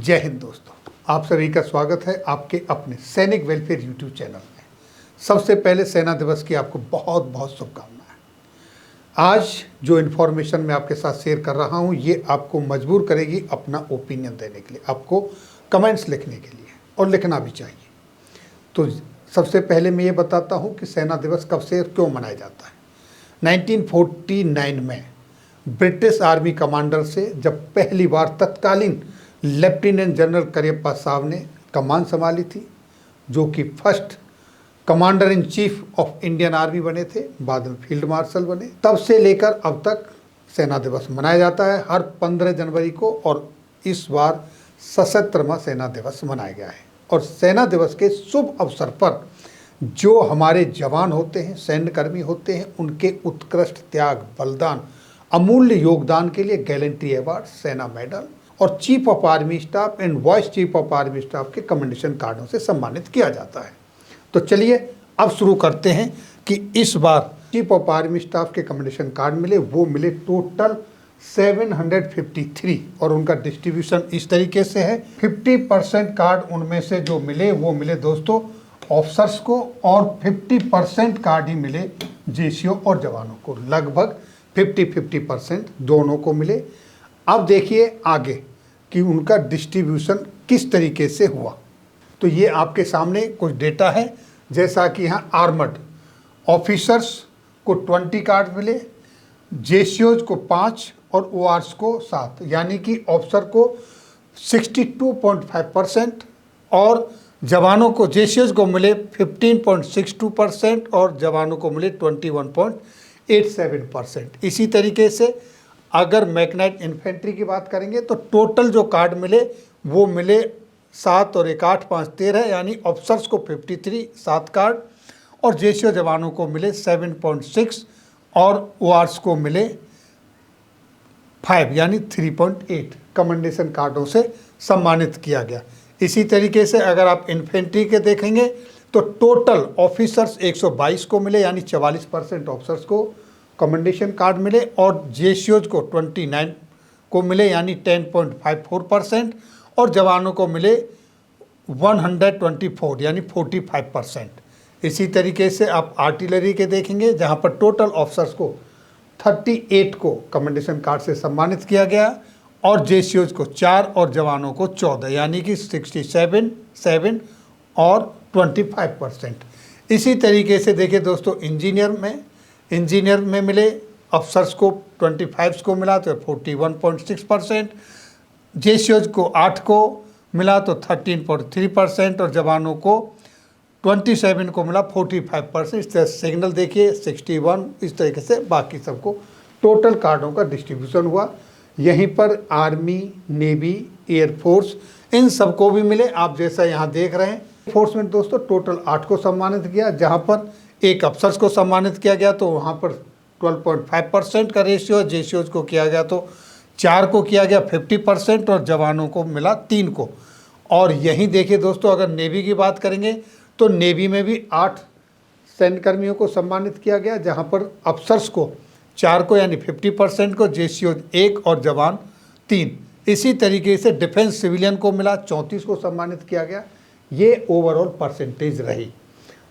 जय हिंद दोस्तों, आप सभी का स्वागत है आपके अपने सैनिक वेलफेयर यूट्यूब चैनल में। सबसे पहले सेना दिवस की आपको बहुत बहुत शुभकामनाएं। आज जो इन्फॉर्मेशन मैं आपके साथ शेयर कर रहा हूं ये आपको मजबूर करेगी अपना ओपिनियन देने के लिए, आपको कमेंट्स लिखने के लिए, और लिखना भी चाहिए। तो सबसे पहले मैं ये बताता हूँ कि सेना दिवस कब से क्यों मनाया जाता है। 1949 में ब्रिटिश आर्मी कमांडर से जब पहली बार तत्कालीन लेफ्टिनेंट जनरल करियप्पा साहब ने कमान संभाली थी, जो कि first commander in chief of Indian army बने थे, बाद में फील्ड मार्शल बने। तब से लेकर अब तक सेना दिवस मनाया जाता है हर 15 जनवरी को, और इस बार 77वां सेना दिवस मनाया गया है। और सेना दिवस के शुभ अवसर पर जो हमारे जवान होते हैं, सैन्यकर्मी होते हैं, उनके उत्कृष्ट त्याग, बलिदान, अमूल्य योगदान के लिए गैलेंट्री अवार्ड, सेना मेडल और chief of army staff and vice chief of army staff के कमेंडेशन कार्डों से सम्मानित किया जाता है। तो चलिए अब शुरू करते हैं कि इस बार चीफ ऑफ आर्मी स्टाफ के कमेंडेशन कार्ड मिले, वो मिले टोटल 753, और उनका डिस्ट्रीब्यूशन इस तरीके से है। 50% कार्ड उनमें से जो मिले वो मिले दोस्तों ऑफिसर्स को, और 50% कार्ड ही मिले जेसीओ और जवानों को। लगभग 50-50% दोनों को मिले। अब देखिए आगे कि उनका डिस्ट्रीब्यूशन किस तरीके से हुआ। तो ये आपके सामने कुछ डेटा है, जैसा कि यहाँ आर्मर्ड ऑफिसर्स को 20 कार्ड मिले, जेसीओज को 5 और ओआरस को 7, यानी कि ऑफिसर को 62.5% और जवानों को, जेसीओज को मिले 15.62% और जवानों को मिले 21.87%। इसी तरीके से अगर मैग्नाइट इन्फेंट्री की बात करेंगे तो टोटल जो कार्ड मिले वो मिले 7 और 1 8 5 13, यानी ऑफिसर्स को 53 7 कार्ड, और जेसीओ जवानों को मिले 7.6 और ओआरस को मिले 5 यानी 3.8 कमेंडेशन कार्डों से सम्मानित किया गया। इसी तरीके से अगर आप इन्फेंट्री के देखेंगे तो टोटल ऑफिसर्स 122 को मिले, यानी 44% ऑफिसर्स को कमेंडेशन कार्ड मिले, और जेसीओज को 29 को मिले, यानी 10.54%, और जवानों को मिले 124 यानी 45%। इसी तरीके से आप आर्टिलरी के देखेंगे, जहां पर टोटल ऑफिसर्स को 38 को कमेंडेशन कार्ड से सम्मानित किया गया, और जेसीओज को 4 और जवानों को 14, यानी कि 67 7 और 25%। इसी तरीके से देखिए दोस्तों इंजीनियर में मिले अफसर्स को 25 को मिला तो 41.6%, जेसीओज को 8 को मिला तो 13.3%, और जवानों को 27 को मिला 45%। इस तरह सिग्नल देखिए 61, इस तरीके से बाकी सबको टोटल कार्डों का डिस्ट्रीब्यूशन हुआ। यहीं पर आर्मी, नेवी, एयरफोर्स इन सबको भी मिले। आप जैसा यहाँ देख रहे हैं, फोर्स में दोस्तों टोटल 8 को सम्मानित किया, जहाँ पर एक अफसर्स को सम्मानित किया गया तो वहाँ पर 12.5% का रेशियो, जेसीओज को किया गया तो 4 को किया गया 50%, और जवानों को मिला 3 को। और यहीं देखिए दोस्तों अगर नेवी की बात करेंगे तो नेवी में भी 8 सैन्यकर्मियों को सम्मानित किया गया, जहाँ पर अफसर्स को 4 को यानी 50% को, जेसीओज 1 और जवान 3। इसी तरीके से डिफेंस सिविलियन को मिला 34 को सम्मानित किया गया। ये ओवरऑल परसेंटेज रही।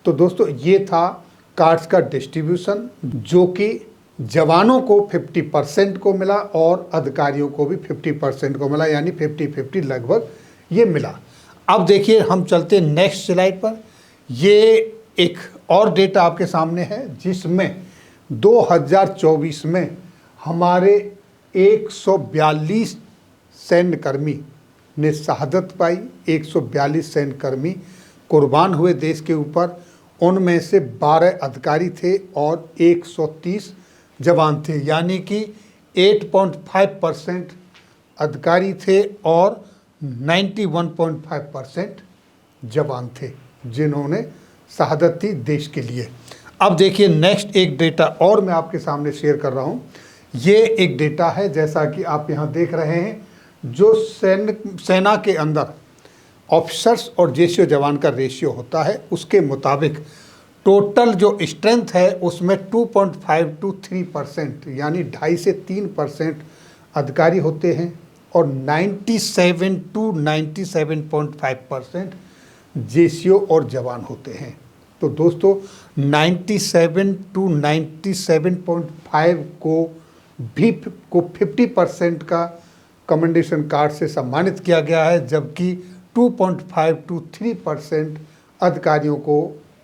तो दोस्तों ये था कार्ड्स का डिस्ट्रीब्यूशन, जो कि जवानों को 50% को मिला और अधिकारियों को भी 50% को मिला, यानी 50-50 लगभग ये मिला। अब देखिए हम चलते हैं नेक्स्ट स्लाइड पर। ये एक और डेटा आपके सामने है, जिसमें 2024 में हमारे 142 सैन्यकर्मी ने शहादत पाई। 142 सैन्यकर्मी कुर्बान हुए देश के ऊपर। उनमें से 12 अधिकारी थे और 130 जवान थे, यानी कि 8.5% अधिकारी थे और 91.5% जवान थे जिन्होंने शहादत दी देश के लिए। अब देखिए नेक्स्ट एक डेटा और मैं आपके सामने शेयर कर रहा हूँ। ये एक डेटा है, जैसा कि आप यहाँ देख रहे हैं, जो सेना के अंदर ऑफिसर्स और जेसीओ जवान का रेशियो होता है, उसके मुताबिक टोटल जो स्ट्रेंथ है उसमें 2.5 to 3% यानी 2.5 से 3% अधिकारी होते हैं, और 97 to 97.5% जेसीओ और जवान होते हैं। तो दोस्तों 97 to 97.5 को 50% का कमेंडेशन कार्ड से सम्मानित किया गया है, जबकि 2.5 to 3% अधिकारियों को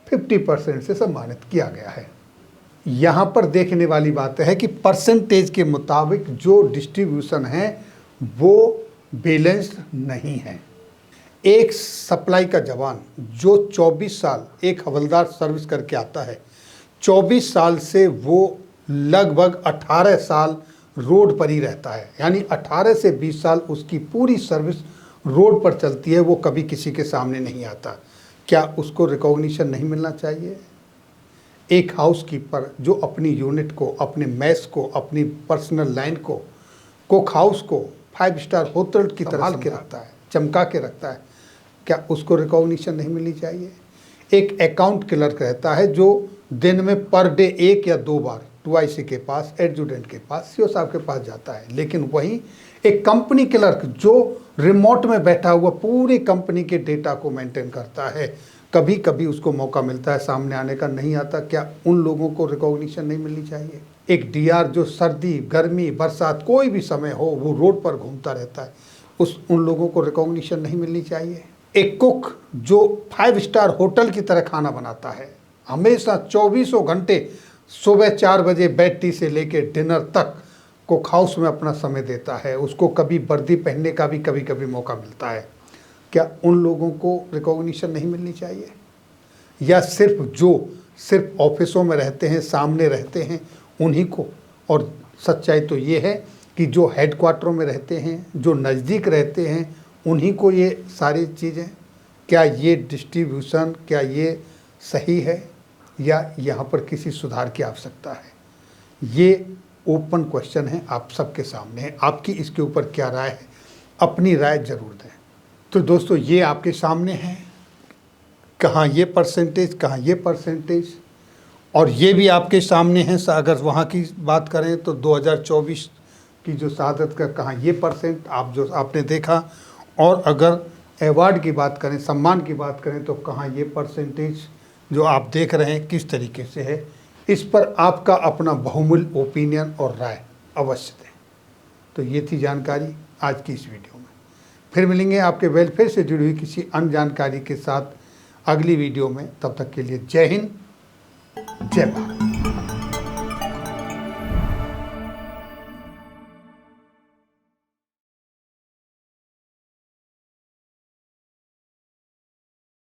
50% से सम्मानित किया गया है। यहाँ पर देखने वाली बात है कि परसेंटेज के मुताबिक जो डिस्ट्रीब्यूशन है वो बैलेंस्ड नहीं है। एक सप्लाई का जवान जो 24 साल एक हवलदार सर्विस करके आता है, 24 साल से वो लगभग 18 साल रोड पर ही रहता है, यानी 18 से 20 साल उसकी पूरी सर्विस रोड पर चलती है, वो कभी किसी के सामने नहीं आता। क्या उसको रिकॉग्निशन नहीं मिलना चाहिए? एक हाउसकीपर जो अपनी यूनिट को, अपने मैस को, अपनी पर्सनल लाइन को, कुक हाउस को 5 स्टार होटल की तरह के रखता है, चमका के रखता है, क्या उसको रिकॉग्निशन नहीं मिलनी चाहिए? एक अकाउंट क्लर्क रहता है जो दिन में पर डे 1 या 2 बार 2IC के पास, एडजुटेंट के पास, सीओ साहब के पास जाता है, लेकिन वहीं एक कंपनी क्लर्क जो रिमोट में बैठा हुआ पूरी कंपनी के डेटा को मेंटेन करता है, कभी कभी उसको मौका मिलता है सामने आने का, नहीं आता। क्या उन लोगों को रिकॉग्निशन नहीं मिलनी चाहिए? एक डीआर जो सर्दी, गर्मी, बरसात, कोई भी समय हो वो रोड पर घूमता रहता है, उन लोगों को रिकॉग्निशन नहीं मिलनी चाहिए? एक कुक जो 5 स्टार होटल की तरह खाना बनाता है, हमेशा 24 घंटे सुबह 4 बजे बेड टी से लेकर डिनर तक कुक हाउस में अपना समय देता है, उसको कभी वर्दी पहनने का भी कभी कभी मौका मिलता है, क्या उन लोगों को रिकॉग्निशन नहीं मिलनी चाहिए? या सिर्फ ऑफिसों में रहते हैं, सामने रहते हैं, उन्हीं को? और सच्चाई तो ये है कि जो हेडक्वार्टरों में रहते हैं, जो नज़दीक रहते हैं, उन्हीं को ये सारी चीज़ें, क्या ये डिस्ट्रीब्यूशन, क्या ये सही है या यहाँ पर किसी सुधार की आवश्यकता है? ये ओपन क्वेश्चन है, आप सबके सामने है। आपकी इसके ऊपर क्या राय है? अपनी राय जरूर दें। तो दोस्तों ये आपके सामने है, कहाँ ये परसेंटेज, कहाँ ये परसेंटेज, और ये भी आपके सामने है। अगर वहाँ की बात करें तो 2024 की जो शहादत का कहाँ ये परसेंट आपने देखा, और अगर अवार्ड की बात करें, सम्मान की बात करें, तो कहाँ ये परसेंटेज जो आप देख रहे हैं किस तरीके से है। इस पर आपका अपना बहुमूल्य ओपिनियन और राय अवश्य दें। तो ये थी जानकारी आज की इस वीडियो में। फिर मिलेंगे आपके वेलफेयर से जुड़ी हुई किसी अन्य जानकारी के साथ अगली वीडियो में। तब तक के लिए जय हिंद, जय भारत।